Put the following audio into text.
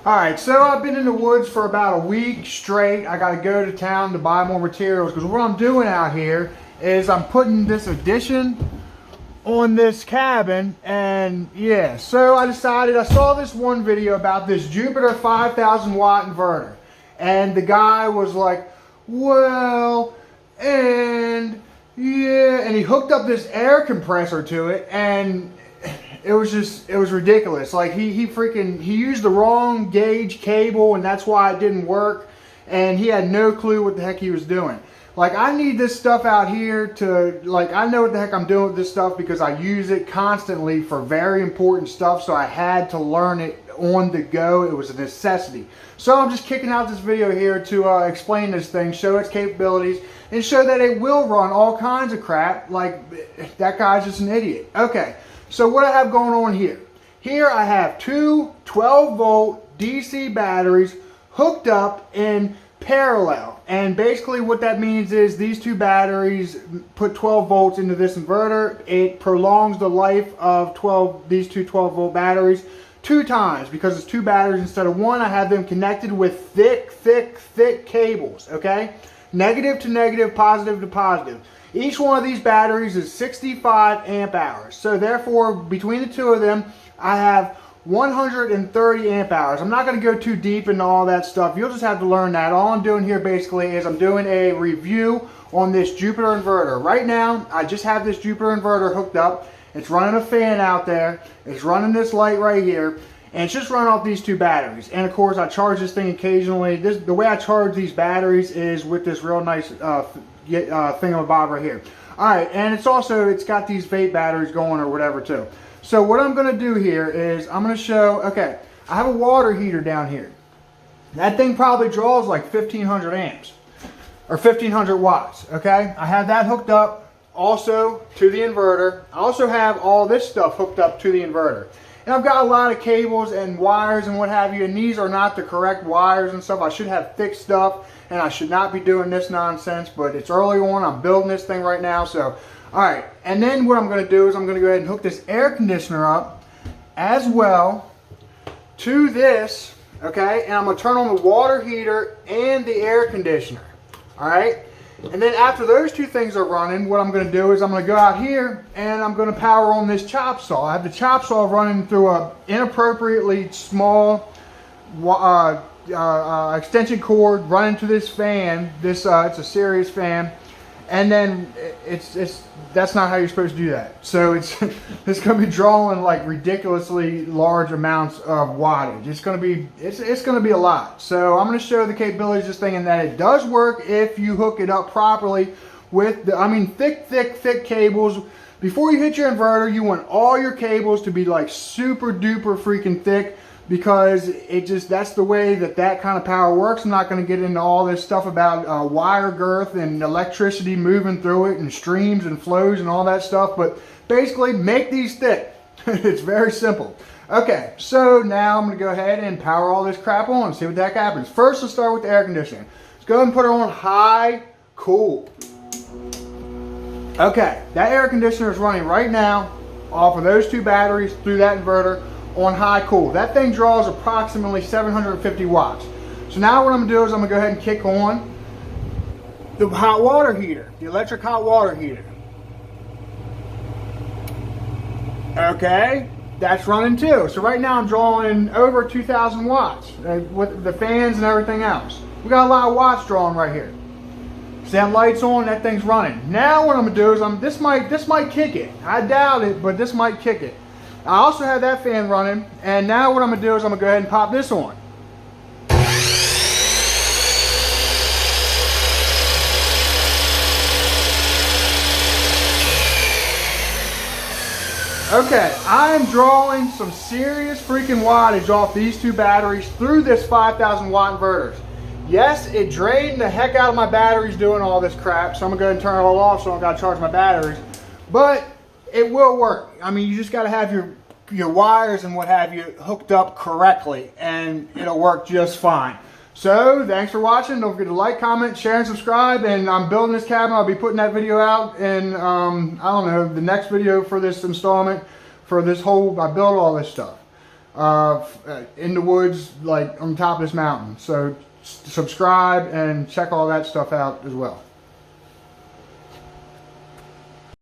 Alright, so I've been in the woods for about a week straight. I gotta go to town to buy more materials because what I'm doing out here is I'm putting this addition on this cabin, and yeah, so I decided, I saw this one video about this Jupiter 5,000 watt inverter, and the guy was like, well, and yeah, and he hooked up this air compressor to it, and it was ridiculous. Like he used the wrong gauge cable, and that's why it didn't work, and he had no clue what the heck he was doing. Like, I need this stuff out here to, like, I know what the heck I'm doing with this stuff because I use it constantly for very important stuff, so I had to learn it on the go. It was a necessity. So I'm just kicking out this video here to explain this thing, show its capabilities, and show that it will run all kinds of crap. Like, that guy's just an idiot. Okay, so what I have going on here. Here I have two 12-volt DC batteries hooked up in parallel, and basically what that means is these two batteries put 12 volts into this inverter. It prolongs the life of these two 12-volt batteries 2 times because it's 2 batteries instead of 1. I have them connected with thick cables, okay? Negative to negative, positive to positive. Each one of these batteries is 65 amp hours. So therefore, between the two of them, I have 130 amp hours. I'm not going to go too deep into all that stuff. You'll just have to learn that. All I'm doing here basically is I'm doing a review on this Jupiter inverter. Right now, I just have this Jupiter inverter hooked up. It's running a fan out there. It's running this light right here. And it's just running off these 2 batteries. And of course, I charge this thing occasionally. The way I charge these batteries is with this real nice thingamabob right here. Alright, and it's got these vape batteries going or whatever too. So what I'm going to do here is I'm going to show, okay, I have a water heater down here. That thing probably draws like 1,500 amps or 1,500 watts, okay? I have that hooked up also to the inverter. I also have all this stuff hooked up to the inverter. And I've got a lot of cables and wires and what have you, and these are not the correct wires and stuff. I should have thick stuff, and I should not be doing this nonsense, but it's early on. I'm building this thing right now, so alright, and then what I'm going to do is I'm going to go ahead and hook this air conditioner up as well to this, okay, and I'm going to turn on the water heater and the air conditioner, alright, and then after those 2 things are running, what I'm going to do is I'm going to go out here and I'm going to power on this chop saw. I have the chop saw running through a inappropriately small extension cord running to this fan. It's a serious fan. And then that's not how you're supposed to do that. So it's going to be drawing like ridiculously large amounts of wattage. It's going to be a lot. So I'm going to show the capabilities of this thing and that it does work if you hook it up properly with thick cables. Before you hit your inverter, you want all your cables to be like super duper freaking thick, because that's the way that kind of power works. I'm not going to get into all this stuff about wire girth and electricity moving through it and streams and flows and all that stuff, but basically make these thick. It's very simple. Okay, so now I'm going to go ahead and power all this crap on and see what the heck happens. First, let's start with the air conditioning. Let's go ahead and put it on high cool. Okay, that air conditioner is running right now off of those 2 batteries through that inverter on high cool. That thing draws approximately 750 watts. So now what I'm going to do is I'm going to go ahead and kick on the hot water heater, the electric hot water heater. Okay, that's running too. So right now I'm drawing over 2,000 watts with the fans and everything else. We got a lot of watts drawing right here. So that light's on, that thing's running. Now what I'm going to do is this might kick it. I doubt it, but this might kick it. I also have that fan running, and now what I'm going to do is I'm going to go ahead and pop this on. Okay, I'm drawing some serious freaking wattage off these 2 batteries through this 5,000 watt inverters. Yes, it drained the heck out of my batteries doing all this crap, so I'm going to go ahead and turn it all off so I don't got to charge my batteries. But it will work. I mean, you just got to have your wires and what have you hooked up correctly, and it'll work just fine. So, thanks for watching. Don't forget to like, comment, share, and subscribe. And I'm building this cabin. I'll be putting that video out in, I don't know, the next video for this installment. For this whole, I built all this stuff. in the woods, like on top of this mountain. So subscribe and check all that stuff out as well.